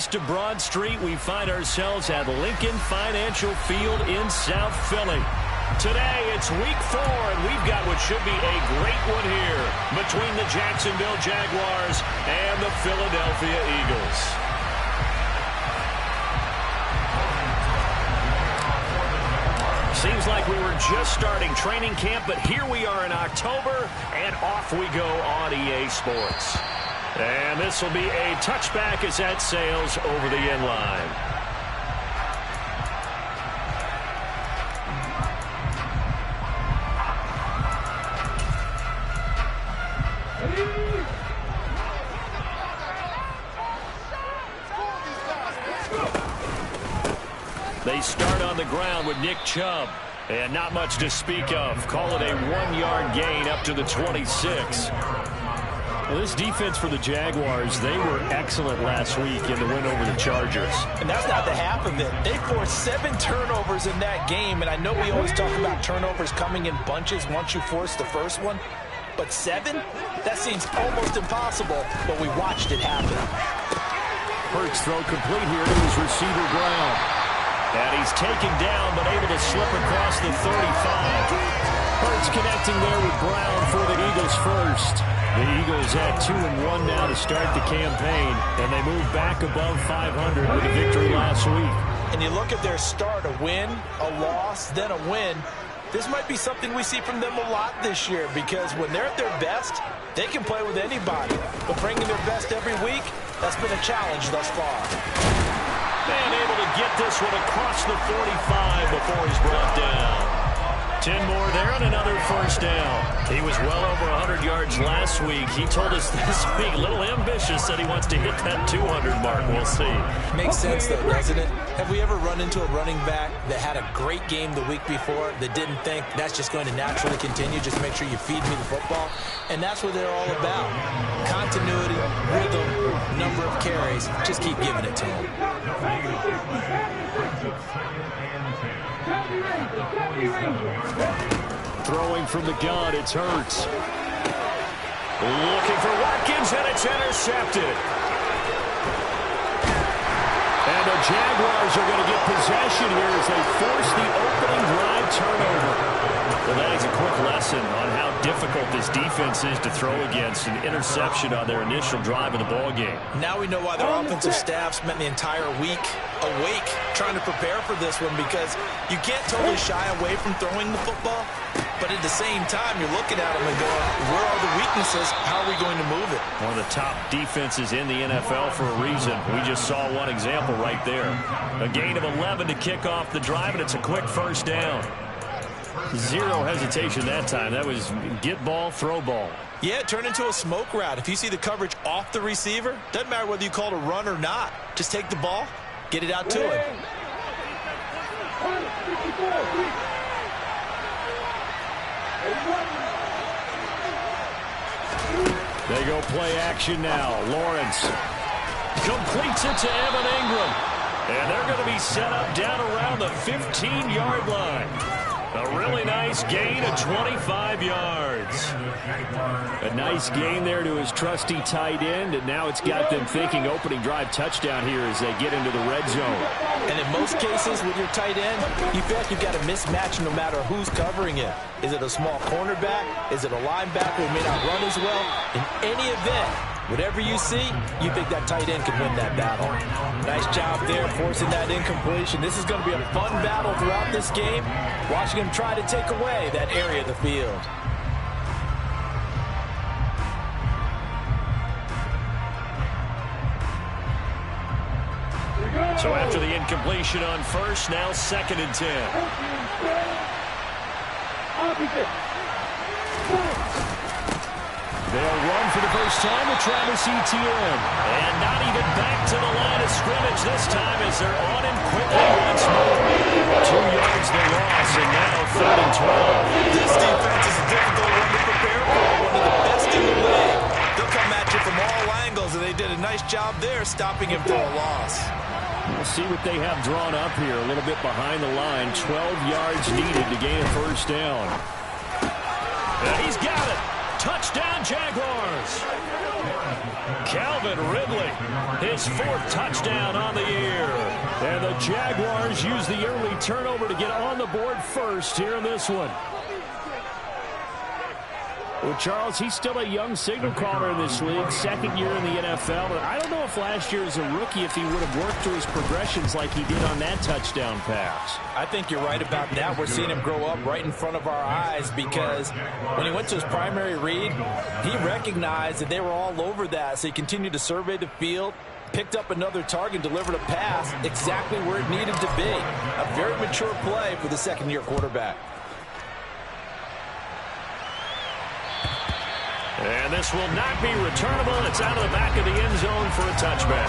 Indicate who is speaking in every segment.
Speaker 1: east of Broad Street, we find ourselves at Lincoln Financial Field in South Philly. Today, it's week 4, and we've got what should be a great one here between the Jacksonville Jaguars and the Philadelphia Eagles. Seems like we were just starting training camp, but here we are in October, and off we go on EA Sports. And this will be a touchback as that sails over the end line. They start on the ground with Nick Chubb. And not much to speak of. Call it a 1-yard gain up to the 26. Well, this defense for the Jaguars, they were excellent last week in the win over the Chargers.
Speaker 2: And that's not the half of it. They forced 7 turnovers in that game. And I know we always talk about turnovers coming in bunches once you force the first one. But 7? That seems almost impossible, but we watched it happen.
Speaker 1: Hurts throw complete here to his receiver Brown. And he's taken down, but able to slip across the 35. Hurts connecting there with Brown for the Eagles first. The Eagles at 2-1 now to start the campaign, and they move back above 500 with a victory last week.
Speaker 2: And you look at their start, a win, a loss, then a win. This might be something we see from them a lot this year, because when they're at their best, they can play with anybody. But bringing their best every week, that's been a challenge thus far.
Speaker 1: And able to get this one across the 45 before he's brought down. 10 more there and another first down. He was well over 100 yards last week. He told us this week, a little ambitious, said he wants to hit that 200 mark. We'll see.
Speaker 2: Makes sense, though, doesn't it? Have we ever run into a running back that had a great game the week before that didn't think that's just going to naturally continue? Just make sure you feed me the football. And that's what they're all about. Continuity, rhythm, number of carries. Just keep giving it to him.
Speaker 1: Throwing from the gun, it's Hurts. Looking for Watkins, and it's intercepted. And the Jaguars are going to get possession here as they force the opening drive turnover. Well, that is a quick lesson on how difficult this defense is to throw against. An interception on their initial drive of the ballgame.
Speaker 2: Now we know why their offensive staff spent the entire week awake trying to prepare for this one, because you can't totally shy away from throwing the football. But at the same time, you're looking at them and going, where are the weaknesses? How are we going to move it?
Speaker 1: One of the top defenses in the NFL for a reason. We just saw one example right there. A gain of 11 to kick off the drive, and it's a quick first down. Zero hesitation that time. That was get ball, throw ball.
Speaker 2: Yeah, it turned into a smoke route. If you see the coverage off the receiver, doesn't matter whether you call it a run or not. Just take the ball, get it out to him.
Speaker 1: They go play action now. Lawrence completes it to Evan Ingram. And they're going to be set up down around the 15-yard line. A really nice gain of 25 yards. A nice gain there to his trusty tight end, and now it's got them thinking opening drive touchdown here as they get into the red zone.
Speaker 2: And in most cases with your tight end, you feel like you've got a mismatch no matter who's covering it. Is it a small cornerback? Is it a linebacker who may not run as well? In any event, whatever you see, you think that tight end can win that battle. Nice job there forcing that incompletion. This is going to be a fun battle throughout this game. Watching him try to take away that area of the field.
Speaker 1: So after the incompletion on first, now 2nd and 10. They'll run for the first time with Travis Etienne. And not even back to the line of scrimmage this time as they're on him quickly once more. 2 yards the loss, and now 3rd and 12.
Speaker 2: This defense is a difficult one to prepare for. One of the best in the league. They'll come at you from all angles, and they did a nice job there stopping him for a loss.
Speaker 1: We'll see what they have drawn up here. A little bit behind the line. 12 yards needed to gain a first down. And he's got it. Touchdown, Jaguars. Calvin Ridley, his 4th touchdown on the year. And the Jaguars use the early turnover to get on the board first here in this one. Well, Charles, he's still a young signal caller in this league, 2nd year in the NFL. But I don't know if last year as a rookie, if he would have worked through his progressions like he did on that touchdown pass.
Speaker 2: I think you're right about that. We're seeing him grow up right in front of our eyes because when he went to his primary read, he recognized that they were all over that. So he continued to survey the field, picked up another target, delivered a pass exactly where it needed to be. A very mature play for the 2nd-year quarterback.
Speaker 1: And this will not be returnable. It's out of the back of the end zone for a touchback.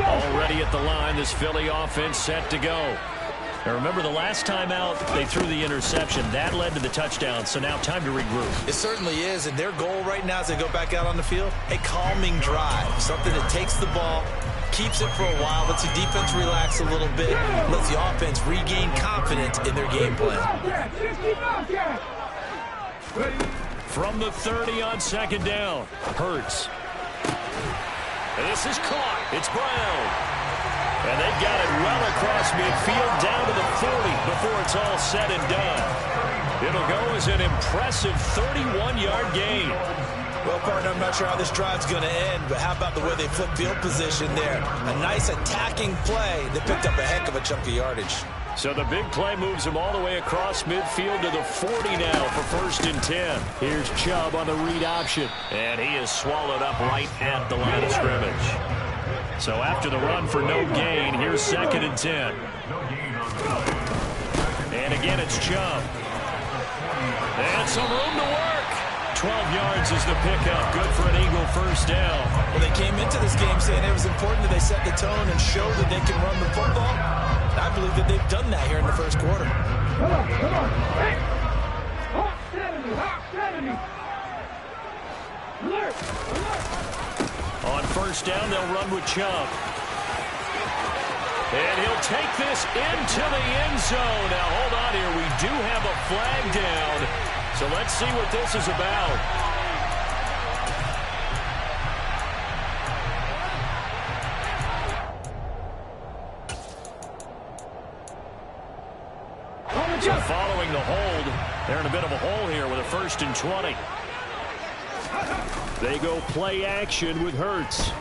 Speaker 1: Already at the line, this Philly offense set to go. Now remember, the last time out, they threw the interception. That led to the touchdown, so now time to regroup.
Speaker 2: It certainly is, and their goal right now as they go back out on the field, a calming drive, something that takes the ball, keeps it for a while, lets the defense relax a little bit, lets the offense regain confidence in their game plan.
Speaker 1: From the 30 on 2nd down, Hurts. And this is caught. It's Brown. And they've got it well across midfield down to the 40 before it's all said and done. It'll go as an impressive 31-yard gain.
Speaker 2: Well, partner, I'm not sure how this drive's going to end, but how about the way they flip field position there? A nice attacking play that picked up a heck of a chunk of yardage.
Speaker 1: So the big play moves him all the way across midfield to the 40 now for 1st and 10. Here's Chubb on the read option. And he is swallowed up right at the line of scrimmage. So after the run for no gain, here's 2nd and 10. And again, it's Chubb. And some room to work. 12 yards is the pickup. Good for an Eagle 1st down.
Speaker 2: Well, they came into this game saying it was important that they set the tone and show that they can run the football. And I believe that they've done that here in the 1st quarter.
Speaker 3: Come on. Hey! Hawk 70, Hawk 70. Alert!
Speaker 1: On 1st down, they'll run with Chubb. And he'll take this into the end zone. Now, hold on here. We do have a flag down. So let's see what this is about. So following the hold, they're in a bit of a hole here with a 1st and 20. They go play action with Hurts.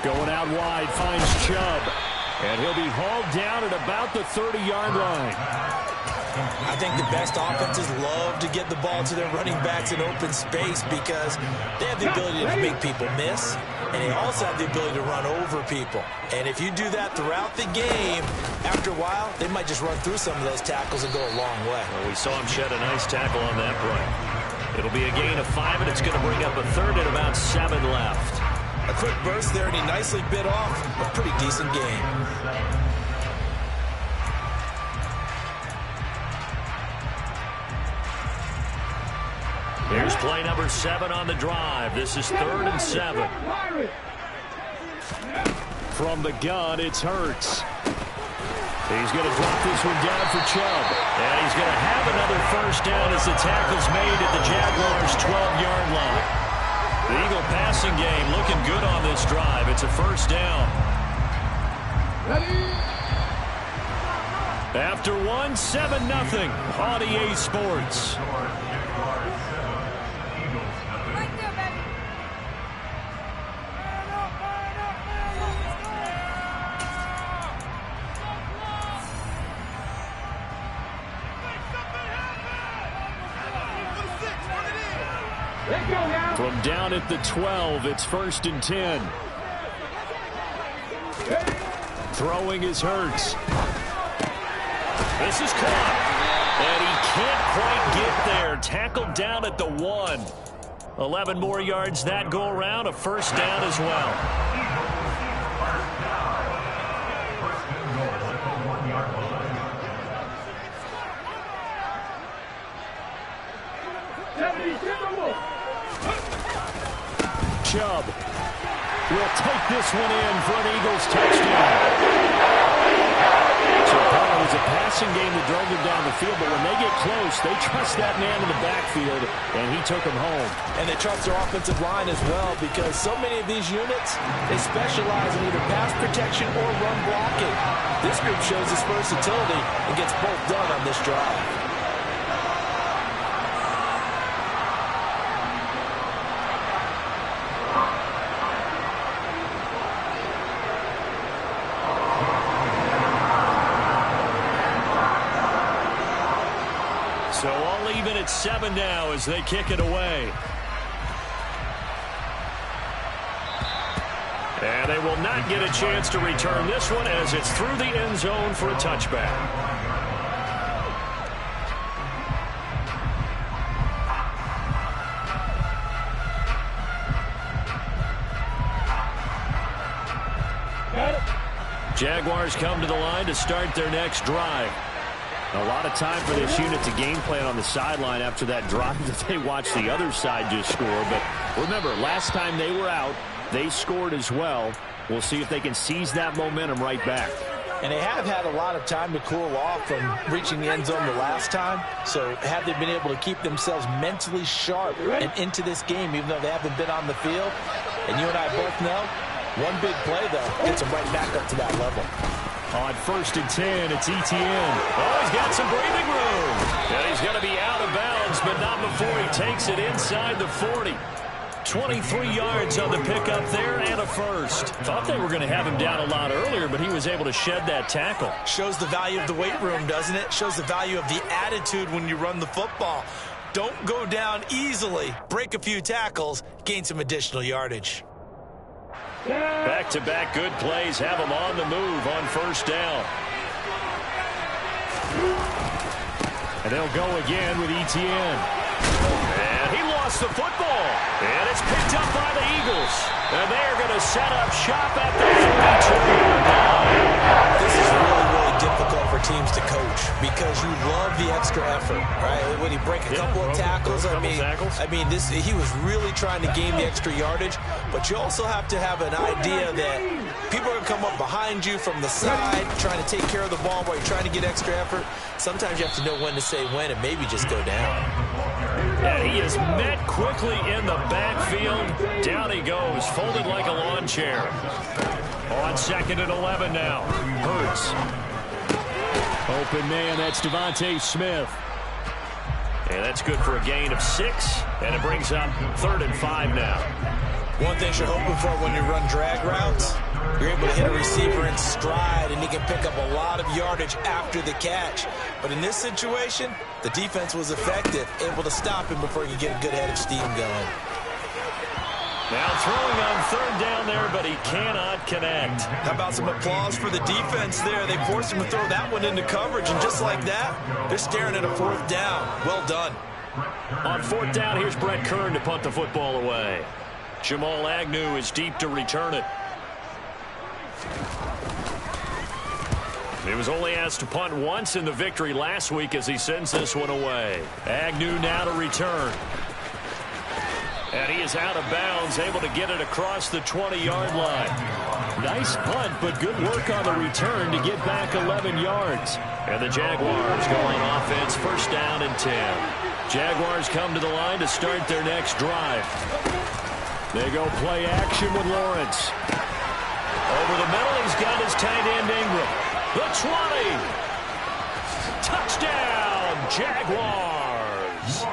Speaker 1: Going out wide, finds Chubb. And he'll be hauled down at about the 30-yard line.
Speaker 2: I think the best offenses love to get the ball to their running backs in open space because they have the ability to make people miss, and they also have the ability to run over people. And if you do that throughout the game, after a while, they might just run through some of those tackles and go a long way.
Speaker 1: Well, we saw him shed a nice tackle on that play. It'll be a gain of 5, and it's going to bring up a 3rd and about 7 left.
Speaker 2: A quick burst there, and he nicely bit off a pretty decent game.
Speaker 1: Here's play number 7 on the drive. This is 3rd and 7. From the gun, it's Hurts. He's going to drop this one down for Chubb. And he's going to have another 1st down as the tackle's made at the Jaguars' 12-yard line. The Eagle passing game looking good on this drive. It's a 1st down. After 1, 7-0 on EA Sports. From down at the 12, it's 1st and 10. Throwing is Hurts. This is caught. And he can't quite get there. Tackled down at the 1. 11 more yards that go around. A 1st down as well. Chubb will take this one in for an Eagles touchdown. So it was a passing game that drove them down the field, but when they get close, they trust that man in the backfield, and he took them home.
Speaker 2: And they trust their offensive line as well, because so many of these units, they specialize in either pass protection or run blocking. This group shows its versatility and gets both done on this drive.
Speaker 1: So all even at 7 now as they kick it away. And they will not get a chance to return this one as it's through the end zone for a touchback. Jaguars come to the line to start their next drive. A lot of time for this unit to game plan on the sideline after that drive that they watched the other side just score. But remember, last time they were out, they scored as well. We'll see if they can seize that momentum right back.
Speaker 2: And they have had a lot of time to cool off from reaching the end zone the last time. So have they been able to keep themselves mentally sharp and into this game, even though they haven't been on the field? And you and I both know, one big play, though, gets them right back up to that level.
Speaker 1: On 1st and 10, it's Etienne. Oh, he's got some breathing room. And he's going to be out of bounds, but not before he takes it inside the 40. 23 yards on the pickup there and a first. Thought they were going to have him down a lot earlier, but he was able to shed that tackle.
Speaker 2: Shows the value of the weight room, doesn't it? Shows the value of the attitude when you run the football. Don't go down easily. Break a few tackles. Gain some additional yardage.
Speaker 1: Back-to-back good plays have him on the move on 1st down. And they'll go again with Etienne. And he lost the football. And it's picked up by the Eagles. And they're going to set up shop at the 42-yard line.
Speaker 2: This is really difficult for teams to coach because you love the extra effort, right? When he break a couple of tackles, I mean, he was really trying to gain the extra yardage, but you also have to have an idea that people are going to come up behind you from the side, trying to take care of the ball while you're trying to get extra effort. Sometimes you have to know when to say when and maybe just go down.
Speaker 1: And he is met quickly in the backfield. Down he goes, folded like a lawn chair. On 2nd and 11 now. Hurts. Open man, that's Devontae Smith. And that's good for a gain of 6. And it brings up 3rd and 5 now.
Speaker 2: One thing you're hoping for when you run drag routes, you're able to hit a receiver in stride, and he can pick up a lot of yardage after the catch. But in this situation, the defense was effective, able to stop him before he could get a good head of steam going.
Speaker 1: Now throwing on 3rd down there, but he cannot connect.
Speaker 2: How about some applause for the defense there? They forced him to throw that one into coverage, and just like that, they're staring at a 4th down. Well done.
Speaker 1: On 4th down, here's Brett Kern to punt the football away. Jamal Agnew is deep to return it. He was only asked to punt once in the victory last week as he sends this one away. Agnew now to return. And he is out of bounds, able to get it across the 20-yard line. Nice punt, but good work on the return to get back 11 yards. And the Jaguars go on offense, 1st down and 10. Jaguars come to the line to start their next drive. They go play action with Lawrence. Over the middle, he's got his tight end Ingram. The 20. Touchdown, Jaguars.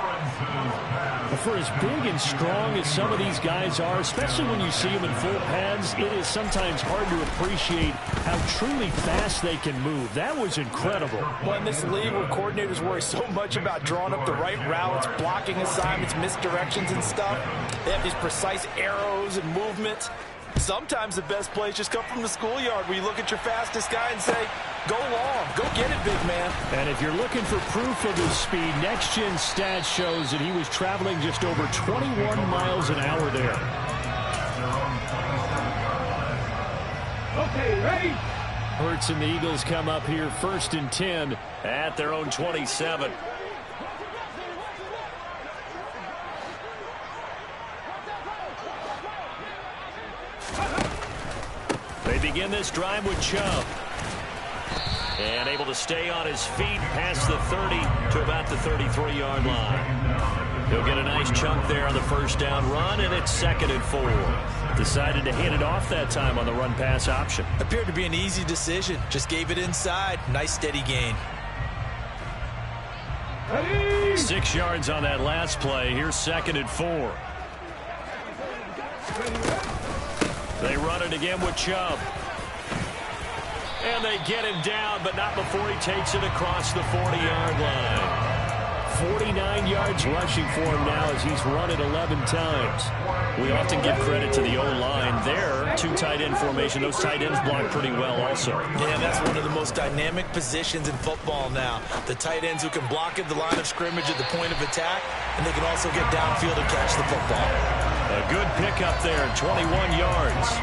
Speaker 1: For as big and strong as some of these guys are, especially when you see them in full pads, it is sometimes hard to appreciate how truly fast they can move. That was incredible.
Speaker 2: Well, in this league where coordinators worry so much about drawing up the right routes, blocking assignments, misdirections and stuff, they have these precise arrows and movements. Sometimes the best plays just come from the schoolyard where you look at your fastest guy and say, go long, go get it, big man.
Speaker 1: And if you're looking for proof of his speed, Next Gen Stats shows that he was traveling just over 21 miles an hour there.
Speaker 3: Okay, ready?
Speaker 1: Hurts and the Eagles come up here 1st and 10 at their own 27. They begin this drive with Chubb. And able to stay on his feet past the 30 to about the 33-yard line. He'll get a nice chunk there on the first down run, and it's 2nd and 4. Decided to hand it off that time on the run-pass option.
Speaker 2: Appeared to be an easy decision. Just gave it inside. Nice steady gain.
Speaker 1: 6 yards on that last play. Here's 2nd and 4. They run it again with Chubb. And they get him down, but not before he takes it across the 40-yard line. 49 yards rushing for him now as he's run it 11 times. We often give credit to the O-line there. 2 tight end formation. Those tight ends block pretty well also.
Speaker 2: Yeah, that's one of the most dynamic positions in football now. The tight ends who can block at the line of scrimmage at the point of attack, and they can also get downfield and catch the football.
Speaker 1: A good pickup there, 21 yards.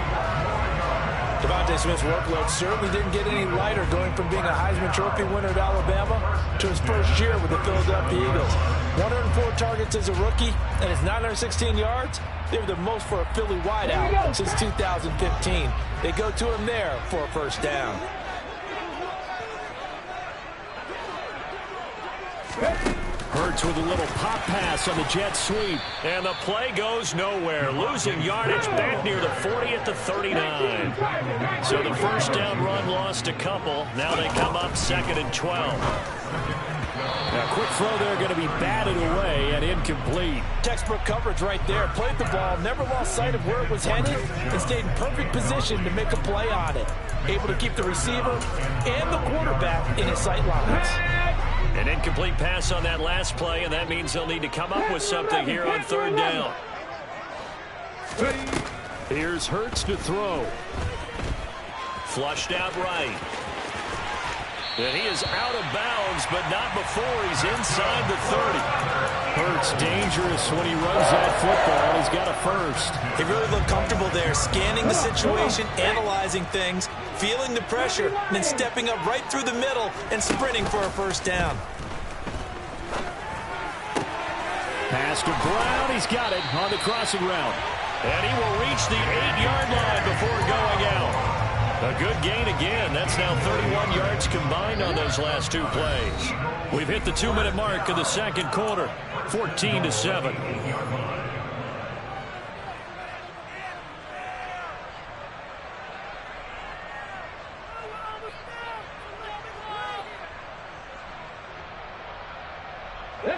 Speaker 2: Devontae Smith's workload certainly didn't get any lighter going from being a Heisman Trophy winner at Alabama to his first year with the Philadelphia Eagles. 104 targets as a rookie, and his 916 yards, they were the most for a Philly wideout since 2015. They go to him there for a first down.
Speaker 1: Hurts with a little pop pass on the jet sweep. And the play goes nowhere. Losing yardage back near the 40 at the 39. So the first down run lost a couple. Now they come up 2nd and 12. Now, quick throw there going to be batted away and incomplete.
Speaker 2: Textbook coverage right there. Played the ball, never lost sight of where it was headed, and stayed in perfect position to make a play on it. Able to keep the receiver and the quarterback in his sight lines.
Speaker 1: An incomplete pass on that last play, and that means they'll need to come up with something here on 3rd down. Here's Hurts to throw. Flushed out right. And he is out of bounds, but not before he's inside the 30. Hurts dangerous when he runs that football. He's got a first.
Speaker 2: He really looked comfortable there, scanning the situation, analyzing things, feeling the pressure, and then stepping up right through the middle and sprinting for a first down.
Speaker 1: Pass to Brown. He's got it on the crossing route. And he will reach the 8-yard line before going out. A good gain again. That's now 31 yards combined on those last 2 plays. We've hit the 2-minute mark of the 2nd quarter. 14-7.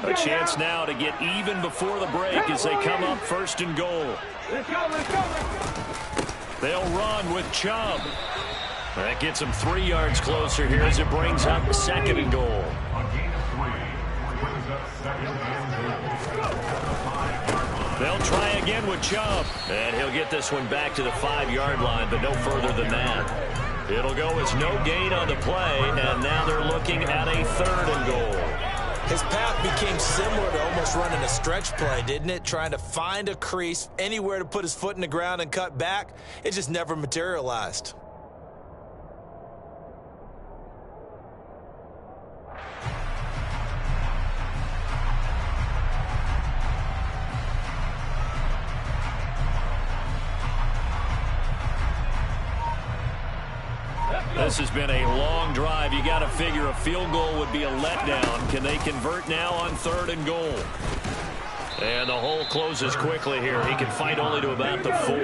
Speaker 1: A chance now to get even before the break as they come up 1st and goal. They'll run with Chubb. That gets them 3 yards closer here as it brings up 2nd and goal. They'll try again with Chubb. And he'll get this one back to the 5-yard line, but no further than that. It'll go as no gain on the play, and now they're looking at a 3rd and goal.
Speaker 2: His path became similar to almost running a stretch play, didn't it? Trying to find a crease, anywhere to put his foot in the ground and cut back. It just never materialized.
Speaker 1: This has been a long drive. You got to figure a field goal would be a letdown. Can they convert now on 3rd and goal? And the hole closes quickly here. He can fight only to about the 4.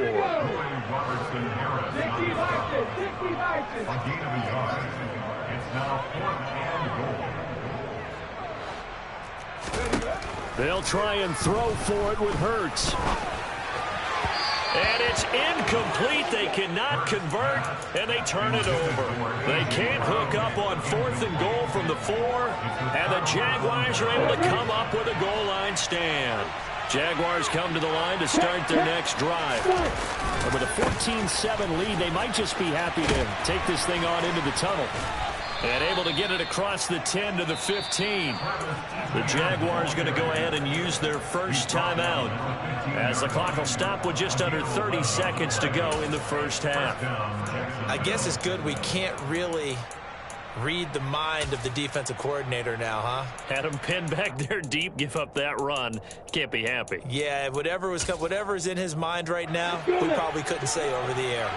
Speaker 1: They'll try and throw for it with Hurts. And it's incomplete. They cannot convert, and they turn it over. They can't hook up on 4th and goal from the 4, and the Jaguars are able to come up with a goal line stand. Jaguars come to the line to start their next drive. And with a 14-7 lead, they might just be happy to take this thing on into the tunnel. And able to get it across the 10 to the 15. The Jaguars going to go ahead and use their first timeout as the clock will stop with just under 30 seconds to go in the first half.
Speaker 2: I guess it's good we can't really read the mind of the defensive coordinator now, huh?
Speaker 1: Had him pinned back there deep, give up that run. Can't be happy.
Speaker 2: Yeah, whatever's in his mind right now, we probably couldn't say over the air.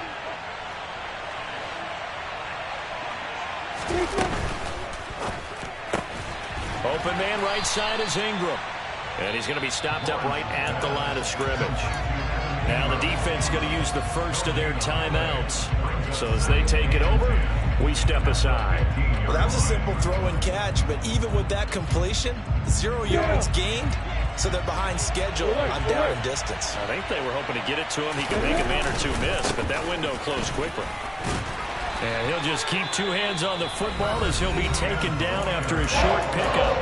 Speaker 1: Open man right side is Ingram. And he's going to be stopped up right at the line of scrimmage. Now the defense going to use the first of their timeouts. So as they take it over, we step aside.
Speaker 2: Well, that was a simple throw and catch, but even with that completion, 0 yards gained, so they're behind schedule on down and distance.
Speaker 1: I think they were hoping to get it to him. He could make a man or two miss, but that window closed quickly. And he'll just keep two hands on the football as he'll be taken down after a short pickup.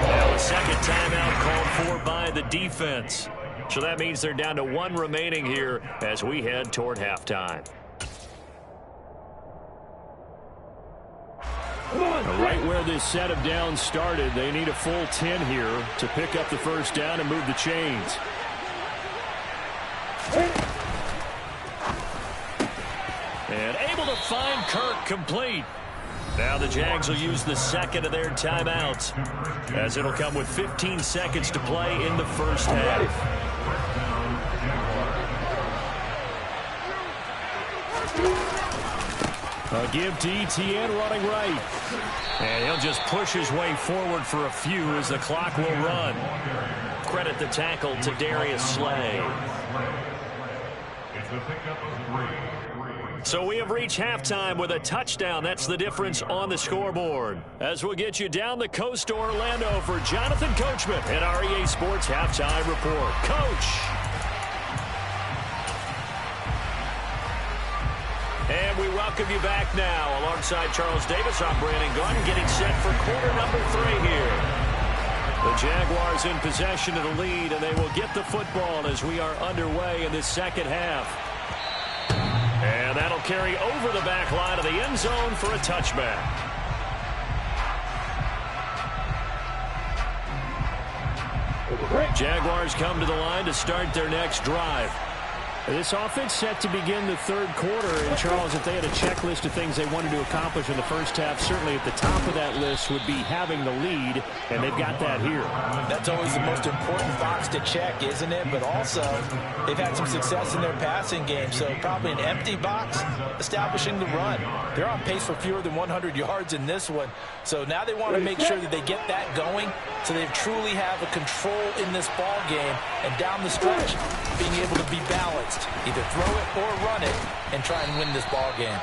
Speaker 1: Now a second timeout called for by the defense. So that means they're down to one remaining here as we head toward halftime. Right where this set of downs started, they need a full 10 here to pick up the first down and move the chains. And able to find Kirk complete. Now the Jags will use the second of their timeouts, as it'll come with 15 seconds to play in the first half. A give to Etienne running right. And he'll just push his way forward for a few as the clock will run. Credit the tackle to Darius Slay. So we have reached halftime with a touchdown. That's the difference on the scoreboard. As we'll get you down the coast to Orlando for Jonathan Coachman and our EA Sports Halftime Report. Coach. And we welcome you back now. Alongside Charles Davis, I'm Brandon Gunn, getting set for quarter number 3 here. The Jaguars in possession of the lead, and they will get the football as we are underway in this second half. And that'll carry over the back line of the end zone for a touchback. Jaguars come to the line to start their next drive. This offense set to begin the third quarter. And, Charles, if they had a checklist of things they wanted to accomplish in the first half, certainly at the top of that list would be having the lead, and they've got that here.
Speaker 2: That's always the most important box to check, isn't it? But also, they've had some success in their passing game, so probably an empty box establishing the run. They're on pace for fewer than 100 yards in this one, so now they want to make sure that they get that going so they truly have a control in this ball game, and down the stretch, being able to be balanced. Either throw it or run it and try and win this ball game.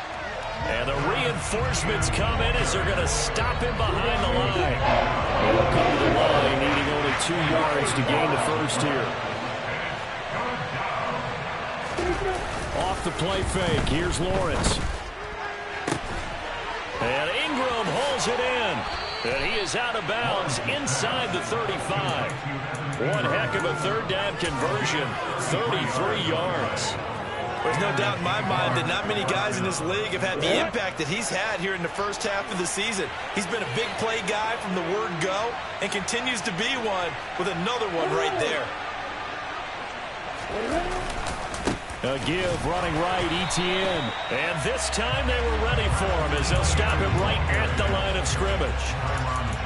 Speaker 1: And the reinforcements come in as they're going to stop him behind the line. He'll come to the line, needing only 2 yards to gain the first here. Off the play fake, here's Lawrence. And Ingram holds it in. And he is out of bounds inside the 35. One heck of a third down conversion, 33 yards.
Speaker 2: There's no doubt in my mind that not many guys in this league have had the impact that he's had here in the first half of the season. He's been a big play guy from the word go and continues to be one with another one right there.
Speaker 1: A give running right, Etienne. And this time they were ready for him as they'll stop him right at the line of scrimmage.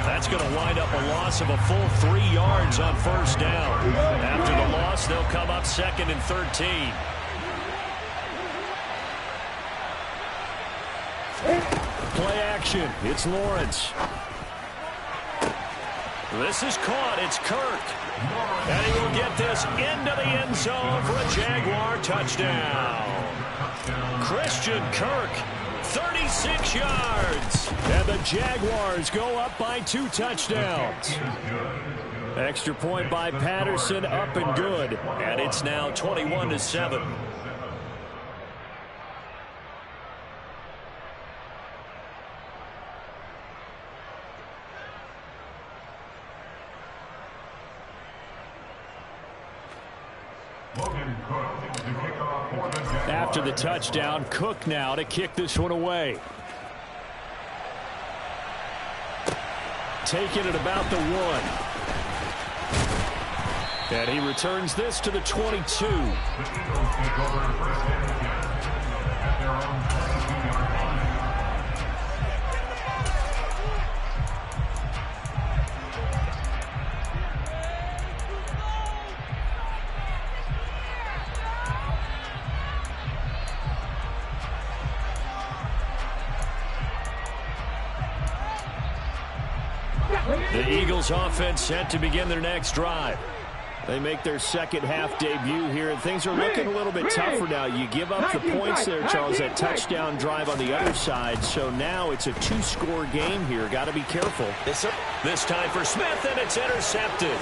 Speaker 1: That's going to wind up a loss of a full 3 yards on first down. After the loss, they'll come up 2nd and 13. Play action. It's Lawrence. This is caught. It's Kirk. And he will get this into the end zone for a Jaguar touchdown. Christian Kirk, 36 yards. And the Jaguars go up by 2 touchdowns. Extra point by Patterson, up and good. And it's now 21-7. After the touchdown, Cook now to kick this one away. Taking it about the 1. And he returns this to the 22. The Eagles offense set to begin their next drive. They make their second half debut here, and things are looking a little bit tougher now. You give up the points there, Charles, that touchdown drive on the other side. So now it's a two-score game here. Got to be careful.
Speaker 2: Yes, sir.
Speaker 1: This time for Smith, and it's intercepted.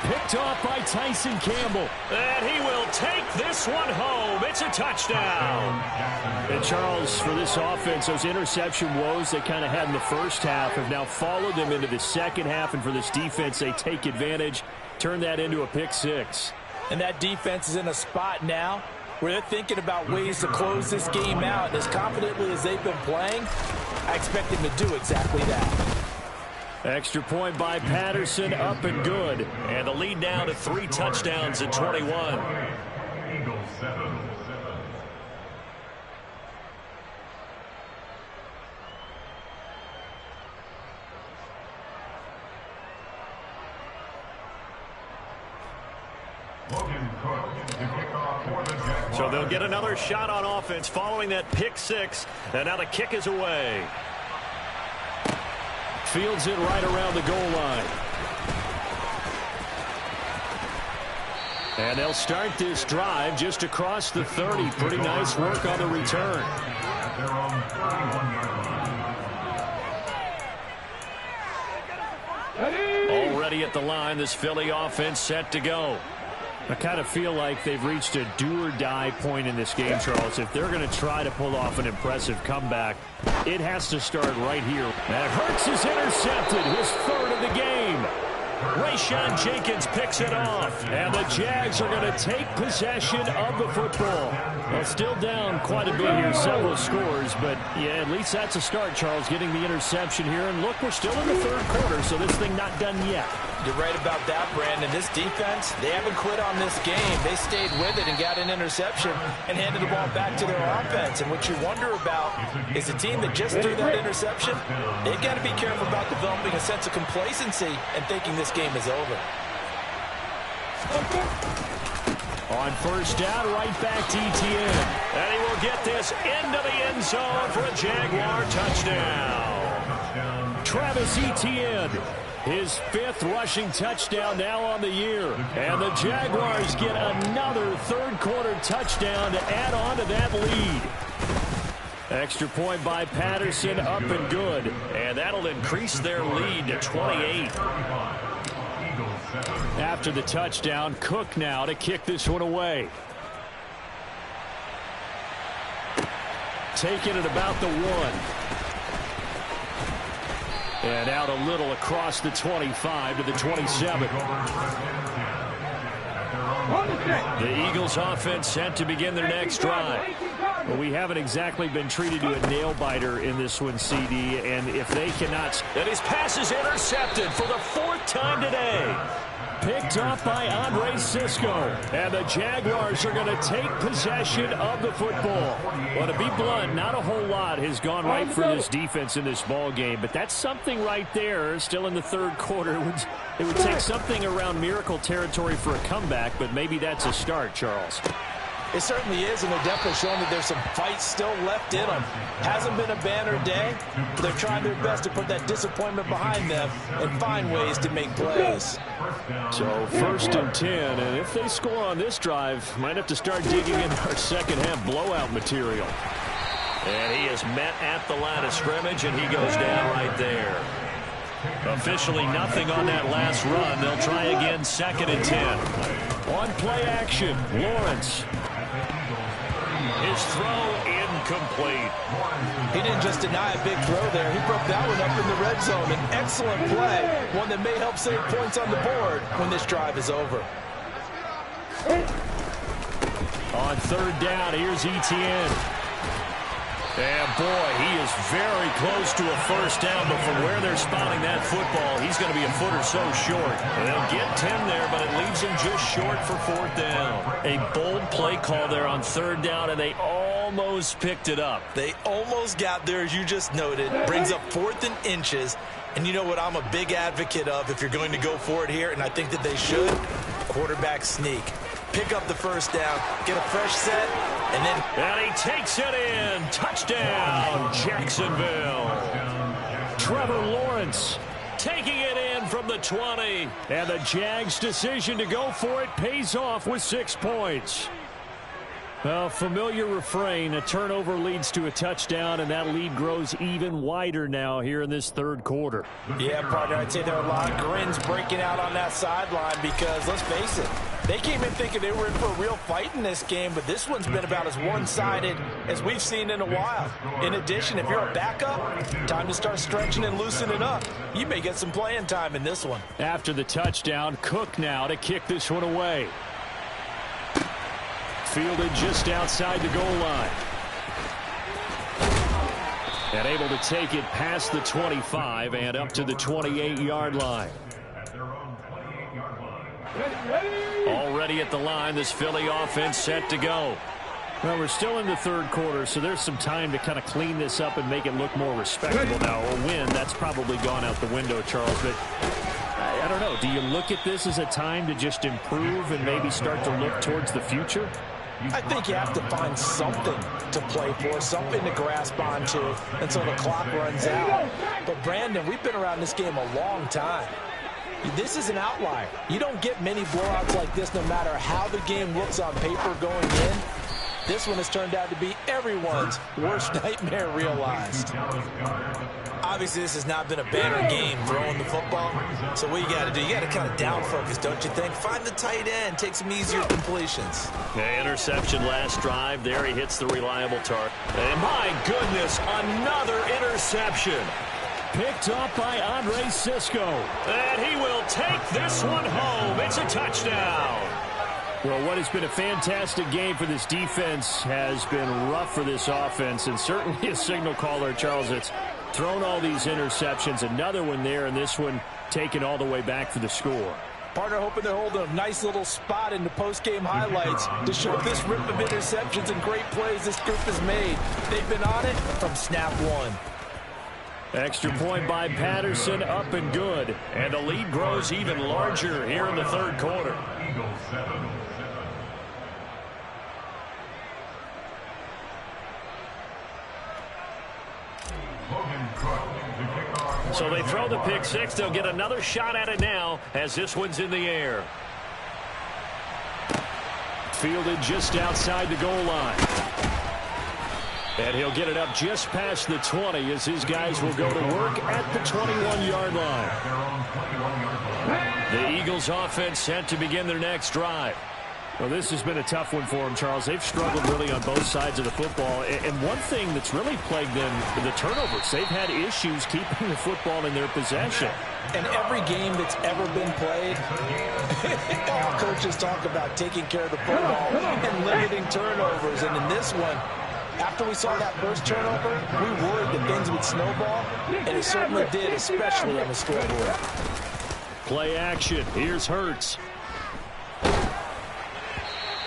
Speaker 1: Picked off by Tyson Campbell. And he will take this one home. It's a touchdown. And Charles, for this offense, those interception woes they kind of had in the first half have now followed them into the second half. And for this defense, they take advantage, turn that into a pick six.
Speaker 2: And that defense is in a spot now where they're thinking about ways to close this game out. And as confidently as they've been playing, I expect them to do exactly that.
Speaker 1: Extra point by Patterson, up and good. And the lead now to 3 touchdowns at 21.
Speaker 4: Eagles 7.
Speaker 1: So they'll get another shot on offense following that pick six. And now the kick is away. Fields it right around the goal line. And they'll start this drive just across the 30. Pretty nice work on the return. Already at the line, this Philly offense set to go. I kind of feel like they've reached a do-or-die point in this game, Charles. If they're going to try to pull off an impressive comeback, it has to start right here. And Hurts is intercepted, his third of the game. Rayshon Jenkins picks it off, and the Jags are going to take possession of the football. Well, still down quite a bit here, several scores, but yeah, at least that's a start, Charles, getting the interception here. And look, we're still in the third quarter, so this thing not done yet.
Speaker 2: You're right about that, Brandon. This defense, they haven't quit on this game. They stayed with it and got an interception and handed the ball back to their offense. And what you wonder about is a team that just threw that interception, they've got to be careful about developing a sense of complacency and thinking this game is over.
Speaker 1: On first down, right back to Etienne. And he will get this into the end zone for a Jaguar touchdown. Travis Etienne, his 5th rushing touchdown now on the year. And the Jaguars get another third-quarter touchdown to add on to that lead. Extra point by Patterson, up and good. And that'll increase their lead to 28. After the touchdown, Cook now to kick this one away. Taking it about the 1. And out a little across the 25 to the 27. The Eagles offense set to begin their next drive. Well, we haven't exactly been treated to a nail-biter in this one, CD, and if they cannot... And his pass is intercepted for the 4th time today. Picked off by Andre Cisco. And the Jaguars are going to take possession of the football. Well, to be blunt, not a whole lot has gone right for this defense in this ball game, but that's something right there. Still in the third quarter. It would take something around miracle territory for a comeback, but maybe that's a start, Charles.
Speaker 2: It certainly is, and they're definitely showing that there's some fight still left in them. Hasn't been a banner day, but they're trying their best to put that disappointment behind them and find ways to make plays.
Speaker 1: So 1st and 10, and if they score on this drive, might have to start digging in our second half blowout material. And he is met at the line of scrimmage, and he goes down right there. Officially nothing on that last run. They'll try again 2nd and 10. On play action, Lawrence. His throw incomplete.
Speaker 2: He didn't just deny a big throw there. He broke that one up in the red zone. An excellent play. One that may help save points on the board when this drive is over.
Speaker 1: On 3rd down, here's Etienne. And boy, he is very close to a first down, but from where they're spotting that football, he's going to be a foot or so short. And they'll get 10 there, but it leaves him just short for 4th down. A bold play call there on 3rd down, and they almost picked it up.
Speaker 2: They almost got there, as you just noted. Brings up 4th and inches. And you know what I'm a big advocate of if you're going to go for it here, and I think that they should? Quarterback sneak. Pick up the first down, get a fresh set, and then...
Speaker 1: And he takes it in. Touchdown, Jacksonville. Trevor Lawrence taking it in from the 20. And the Jags' decision to go for it pays off with 6 points. A familiar refrain, a turnover leads to a touchdown, and that lead grows even wider now here in this third quarter.
Speaker 2: Yeah, partner, I'd say there are a lot of grins breaking out on that sideline because, let's face it, they came in thinking they were in for a real fight in this game, but this one's been about as one-sided as we've seen in a while. In addition, if you're a backup, time to start stretching and loosening up. You may get some playing time in this one.
Speaker 1: After the touchdown, Cook now to kick this one away. Fielded just outside the goal line. And able to take it past the 25 and up to the 28-yard line. Already at the line, this Philly offense set to go. Well, we're still in the third quarter, so there's some time to kind of clean this up and make it look more respectable now. A win, that's probably gone out the window, Charles, but I don't know. Do you look at this as a time to just improve and maybe start to look towards the future?
Speaker 2: I think you have to find something to play for, something to grasp onto until the clock runs out. But, Brandon, we've been around this game a long time. This is an outlier. You don't get many blowouts like this no matter how the game looks on paper going in. This one has turned out to be everyone's worst nightmare realized. Obviously, this has not been a banner game throwing the football. So what you got to do, you got to kind of down focus, don't you think? Find the tight end, take some easier completions.
Speaker 1: Yeah, interception last drive. There he hits the reliable target. And my goodness, another interception. Picked up by Andre Cisco. And he will take this one home. It's a touchdown. Well, what has been a fantastic game for this defense has been rough for this offense, and certainly a signal caller, Charles, that's thrown all these interceptions. Another one there, and this one taken all the way back for the score.
Speaker 2: Partner hoping they're holding a nice little spot in the post-game highlights to show this rip of interceptions and great plays this group has made. They've been on it from snap one.
Speaker 1: Extra point by Patterson, up and good. And the lead grows even larger here in the third quarter. So they throw the pick six. They'll get another shot at it now as this one's in the air. Fielded just outside the goal line. And he'll get it up just past the 20 as his guys will go to work at the 21-yard line. The Eagles offense set to begin their next drive. Well, this has been a tough one for them, Charles. They've struggled really on both sides of the football. And one thing that's really plagued them, the turnovers. They've had issues keeping the football in their possession.
Speaker 2: And every game that's ever been played, all coaches talk about taking care of the football and limiting turnovers. And in this one, after we saw that first turnover, we worried that things would snowball, and it certainly did, especially on the scoreboard.
Speaker 1: Play action. Here's Hurts.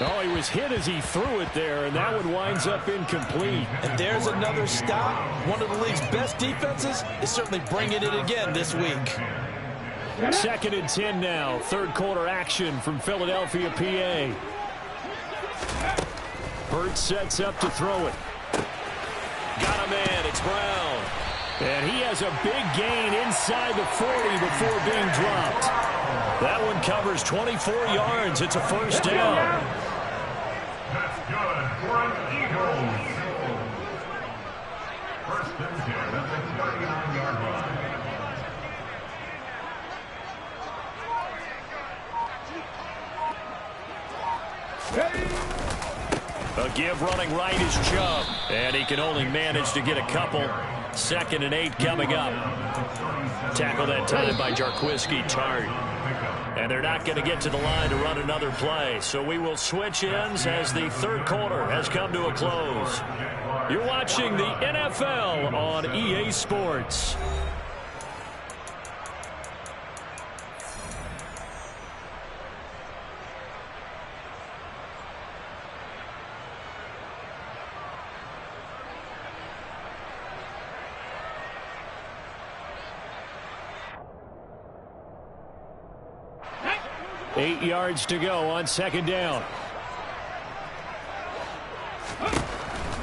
Speaker 1: Oh, he was hit as he threw it there, and that one winds up incomplete.
Speaker 2: And there's another stop. One of the league's best defenses is certainly bringing it again this week.
Speaker 1: 2nd and 10 now. Third quarter action from Philadelphia, PA. Hurts sets up to throw it. Got him in. It's Brown. And he has a big gain inside the 40 before being dropped. That one covers 24 yards. It's a first down.
Speaker 4: That's good for an Eagles. First and 10 at the 39-yard line.
Speaker 1: A give running right is Chubb. And he can only manage to get a couple. 2nd and 8 coming up. Tackle that time by Jarquiski Tart. And they're not going to get to the line to run another play. So we will switch ends as the third quarter has come to a close. You're watching the NFL on EA Sports. Eight yards to go on 2nd down.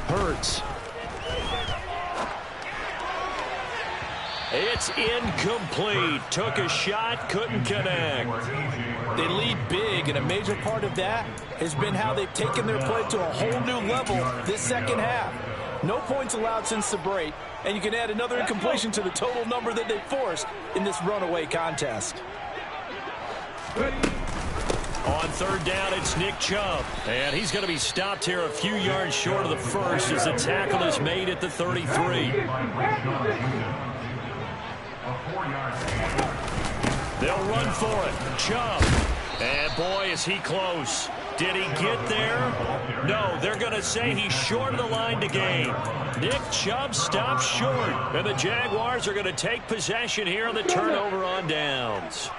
Speaker 1: Hurts. It's incomplete. Took a shot, couldn't connect.
Speaker 2: They lead big, and a major part of that has been how they've taken their play to a whole new level this second half. No points allowed since the break, and you can add another incompletion to the total number that they forced in this runaway contest.
Speaker 1: On third down, it's Nick Chubb. And he's going to be stopped here a few yards short of the first as the tackle is made at the 33. They'll run for it. Chubb. And boy, is he close. Did he get there? No, they're going to say he's short of the line to gain. Nick Chubb stops short. And the Jaguars are going to take possession here on the turnover on downs.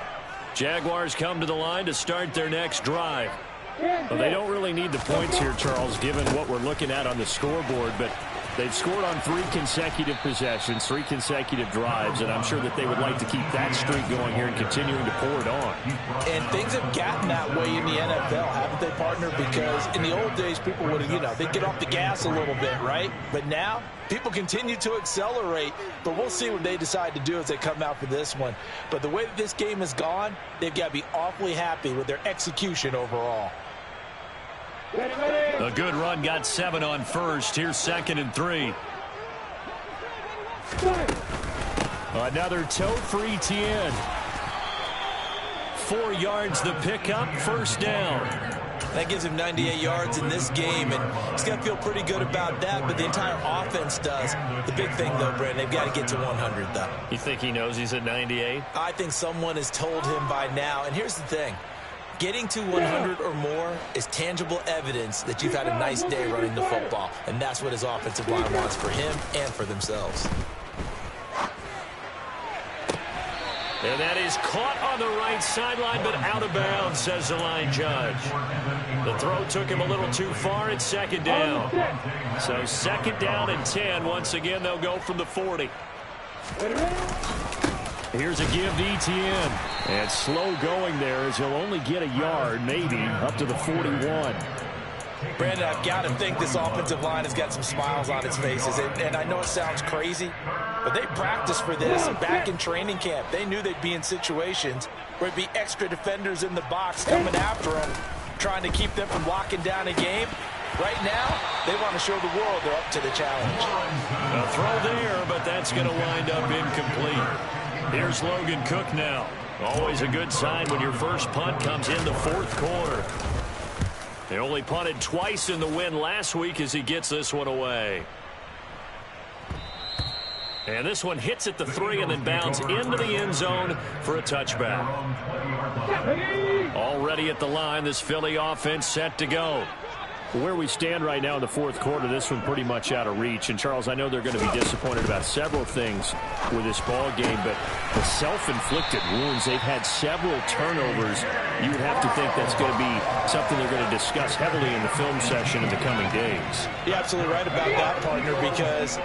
Speaker 1: Jaguars come to the line to start their next drive. Well, they don't really need the points here, Charles, given what we're looking at on the scoreboard, but they've scored on 3 consecutive possessions, 3 consecutive drives, and I'm sure that they would like to keep that streak going here and continuing to pour it on.
Speaker 2: And things have gotten that way in the NFL, haven't they, partner? Because in the old days, people would, they'd get off the gas a little bit, right? But now, people continue to accelerate, but we'll see what they decide to do as they come out for this one. But the way that this game has gone, they've got to be awfully happy with their execution overall.
Speaker 1: A good run got 7 on first. Here's 2nd and 3. Another toe for Etienne. 4 yards the pickup, first down.
Speaker 2: That gives him 98 yards in this game, and he's got to feel pretty good about that, but the entire offense does. The big thing, though, Brandon, they've got to get to 100, though.
Speaker 1: You think he knows he's at 98?
Speaker 2: I think someone has told him by now, and here's the thing. Getting to 100 or more is tangible evidence that you've had a nice day running the football, and that's what his offensive line wants for him and for themselves.
Speaker 1: And that is caught on the right sideline, but out of bounds, says the line judge. The throw took him a little too far. It's 2nd down. So 2nd down and 10. Once again, they'll go from the 40. Here's a give to Etienne. And slow going there as he'll only get a yard, maybe, up to the 41.
Speaker 2: Brandon, I've got to think this offensive line has got some smiles on its faces. And I know it sounds crazy, but they practiced for this back in training camp. They knew they'd be in situations where it'd be extra defenders in the box coming after them, trying to keep them from locking down a game. Right now, they want to show the world they're up to the challenge.
Speaker 1: A throw there, but that's going to wind up incomplete. Here's Logan Cook now. Always a good sign when your first punt comes in the 4th quarter. They only punted twice in the win last week as he gets this one away. And this one hits at the 3 and then bounds into the end zone for a touchback. Already at the line, this Philly offense set to go. Where we stand right now in the 4th quarter, this one pretty much out of reach. And, Charles, I know they're going to be disappointed about several things with this ball game, but the self-inflicted wounds, they've had several turnovers. You would have to think that's going to be something they're going to discuss heavily in the film session in the coming days.
Speaker 2: You're absolutely right about that, partner, because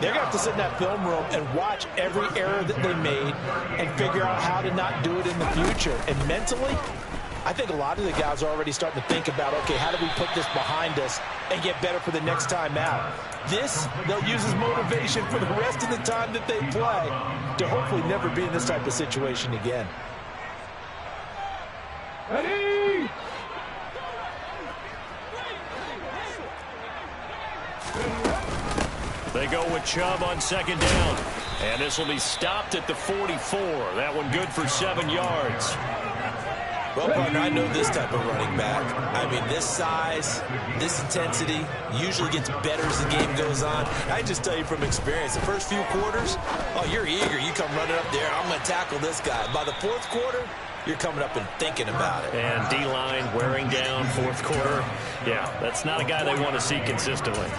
Speaker 2: they're going to have to sit in that film room and watch every error that they made and figure out how to not do it in the future. And mentally, I think a lot of the guys are already starting to think about, okay, how do we put this behind us and get better for the next time out? This, they'll use as motivation for the rest of the time that they play to hopefully never be in this type of situation again.
Speaker 3: Ready?
Speaker 1: They go with Chubb on 2nd down. And this will be stopped at the 44. That one good for 7 yards.
Speaker 2: Well, partner, I know this type of running back. I mean, this size, this intensity usually gets better as the game goes on. I just tell you from experience, the first few quarters, oh, you're eager. You come running up there, I'm going to tackle this guy. By the 4th quarter, you're coming up and thinking about it.
Speaker 1: And D-line wearing down 4th quarter. Yeah, that's not a guy they want to see consistently.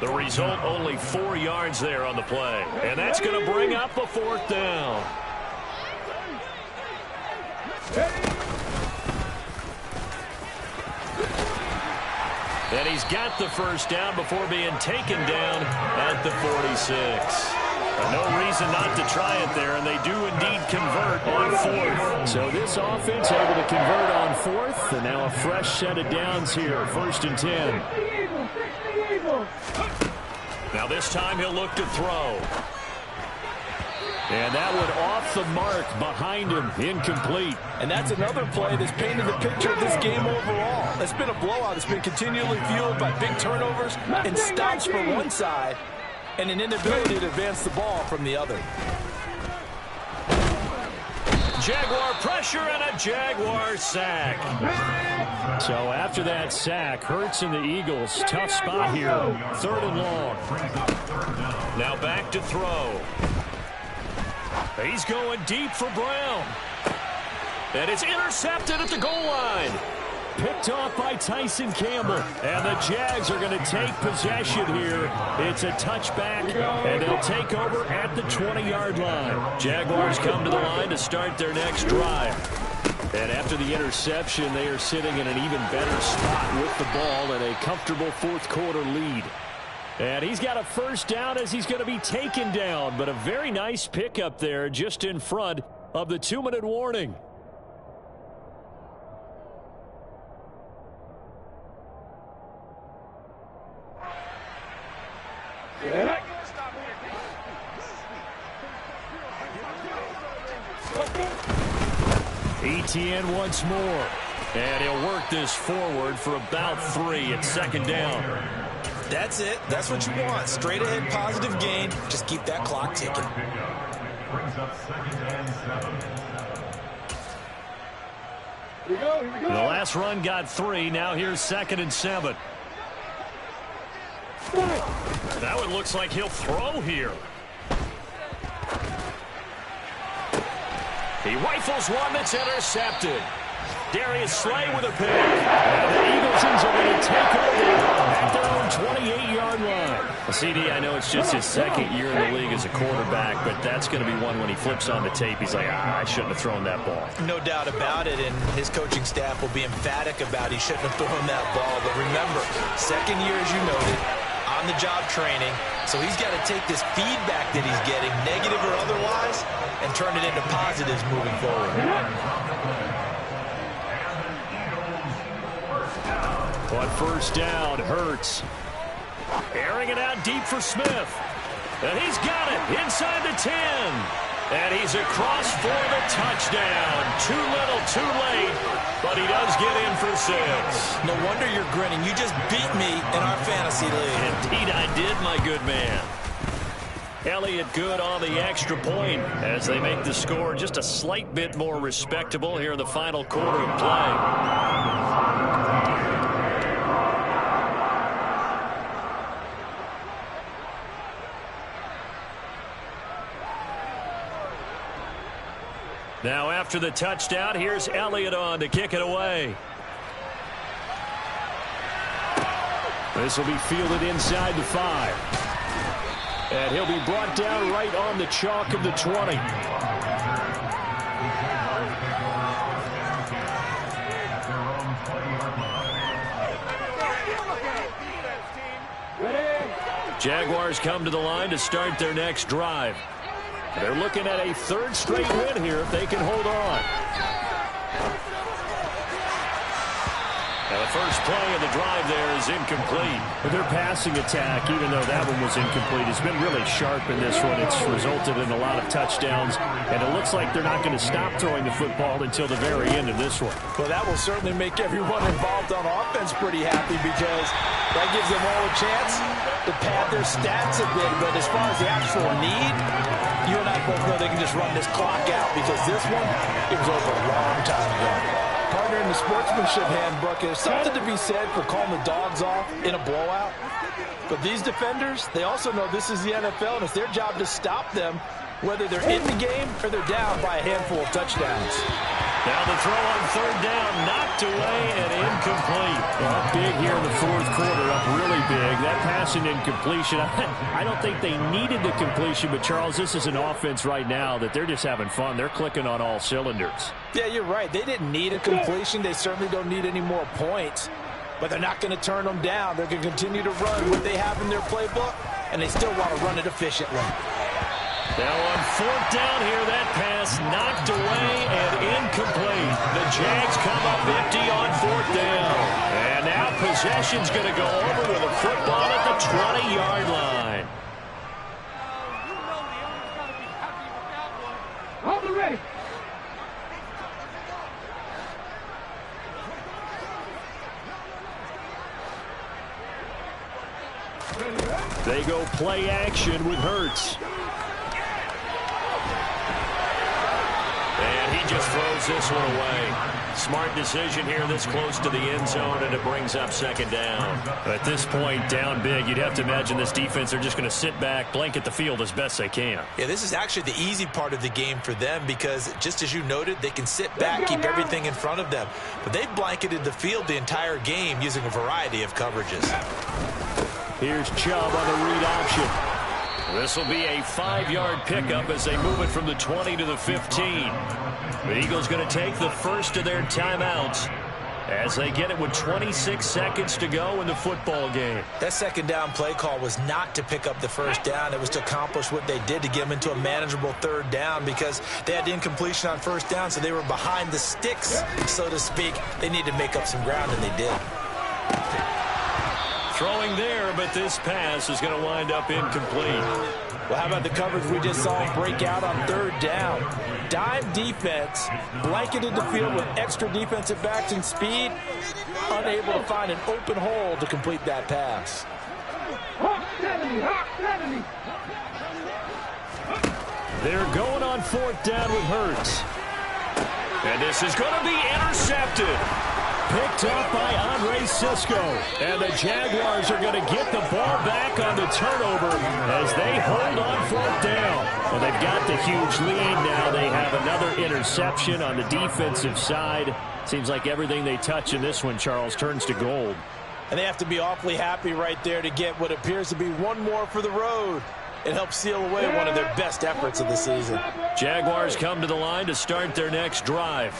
Speaker 1: The result, only 4 yards there on the play. And that's going to bring up a 4th down. And he's got the first down before being taken down at the 46. No reason not to try it there, and they do indeed convert on 4th. So this offense able to convert on 4th, and now a fresh set of downs here, 1st and 10. Now this time he'll look to throw. And that one off the mark behind him, incomplete.
Speaker 2: And that's another play that's painted the picture of this game overall. It's been a blowout. It's been continually fueled by big turnovers and stops from one side and an inability to advance the ball from the other.
Speaker 1: Jaguar pressure and a Jaguar sack. So after that sack, Hurts and the Eagles, tough spot here, 3rd and long. Now back to throw. He's going deep for Brown. And it's intercepted at the goal line. Picked off by Tyson Campbell. And the Jags are going to take possession here. It's a touchback, and they'll take over at the 20-yard line. Jaguars come to the line to start their next drive. And after the interception, they are sitting in an even better spot with the ball and a comfortable 4th quarter lead. And he's got a first down as he's going to be taken down. But a very nice pickup there just in front of the 2-minute warning. ETN once more. And he'll work this forward for about 3 at 2nd down.
Speaker 2: That's it. That's what you want. Straight ahead positive gain. Just keep that clock ticking.
Speaker 4: Brings up 2nd and 7.
Speaker 3: Here we go, here we go.
Speaker 1: The last run got 3. Now here's 2nd and 7. That one looks like he'll throw here. He rifles one that's intercepted. Darius Slay with a pick. And the Eaglesons are going to take over at their own 28-yard line. CD, I know it's just his 2nd year in the league as a quarterback, but that's going to be one when he flips on the tape. He's like, I shouldn't have thrown that ball.
Speaker 2: No doubt about it, and his coaching staff will be emphatic about he shouldn't have thrown that ball. But remember, 2nd year, as you noted, on-the-job training, so he's got to take this feedback that he's getting, negative or otherwise, and turn it into positives moving forward.
Speaker 1: On first down, Hurts. Airing it out deep for Smith. And he's got it inside the 10. And he's across for the touchdown. Too little, too late. But he does get in for 6.
Speaker 2: No wonder you're grinning. You just beat me in our fantasy league.
Speaker 1: Indeed I did, my good man. Elliott good on the extra point as they make the score just a slight bit more respectable here in the final quarter of play. Now after the touchdown, here's Elliott on to kick it away. This will be fielded inside the 5. And he'll be brought down right on the chalk of the 20. Jaguars come to the line to start their next drive. They're looking at a 3rd straight win here if they can hold on. Now the first play of the drive there is incomplete. Their passing attack, even though that one was incomplete, has been really sharp in this one. It's resulted in a lot of touchdowns, and it looks like they're not going to stop throwing the football until the very end of this one.
Speaker 2: Well, that will certainly make everyone involved on offense pretty happy because that gives them all a chance to pad their stats a bit. But as far as the actual need, you and I both know they can just run this clock out because this one, it was over a long time ago. Partner in the sportsmanship handbook, there's something to be said for calling the dogs off in a blowout. But these defenders, they also know this is the NFL, and it's their job to stop them, whether they're in the game or they're down by a handful of touchdowns.
Speaker 1: Now the throw on 3rd down, knocked away and incomplete. Up big here in the 4th quarter, up really big. That pass and incompletion, I don't think they needed the completion, but Charles, this is an offense right now that they're just having fun. They're clicking on all cylinders.
Speaker 2: Yeah, you're right. They didn't need a completion. They certainly don't need any more points, but they're not going to turn them down. They're going to continue to run what they have in their playbook, and they still want to run it efficiently.
Speaker 1: Now on 4th down here, that pass knocked away and incomplete. The Jags come up empty on 4th down. And now possession's going to go over with a football at the 20-yard line. They go play action with Hurts. And he just throws this one away. Smart decision here this close to the end zone, and it brings up second down. At this point, down big, you'd have to imagine this defense are just going to sit back, blanket the field as best they can.
Speaker 2: Yeah, this is actually the easy part of the game for them because, just as you noted, they can sit back, keep everything in front of them. But they've blanketed the field the entire game using a variety of coverages.
Speaker 1: Here's Chubb on the read option. This will be a 5-yard pickup as they move it from the 20 to the 15. The Eagles going to take the first of their timeouts as they get it with 26 seconds to go in the football game.
Speaker 2: That second down play call was not to pick up the first down. It was to accomplish what they did to get them into a manageable third down because they had incompletion on first down, so they were behind the sticks, so to speak. They needed to make up some ground, and they did.
Speaker 1: Throwing there, but this pass is going to wind up incomplete.
Speaker 2: Well, how about the coverage we just saw him break out on third down? Dime defense, blanketed the field with extra defensive backs and speed, unable to find an open hole to complete that pass.
Speaker 1: They're going on fourth down with Hurts. And this is going to be intercepted. Picked up by Andre Cisco. And the Jaguars are going to get the ball back on the turnover as they hold on fourth down. And they've got the huge lead now. They have another interception on the defensive side. Seems like everything they touch in this one, Charles, turns to gold.
Speaker 2: And they have to be awfully happy right there to get what appears to be one more for the road. It helps seal away one of their best efforts of the season.
Speaker 1: Jaguars come to the line to start their next drive.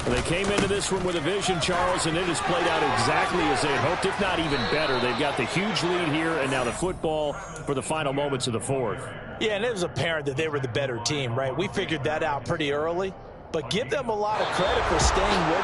Speaker 1: They came into this one with a vision, Charles, and it has played out exactly as they had hoped, if not even better. They've got the huge lead here, and now the football for the final moments of the fourth.
Speaker 2: Yeah, and it was apparent that they were the better team, right? We figured that out pretty early, but give them a lot of credit for staying with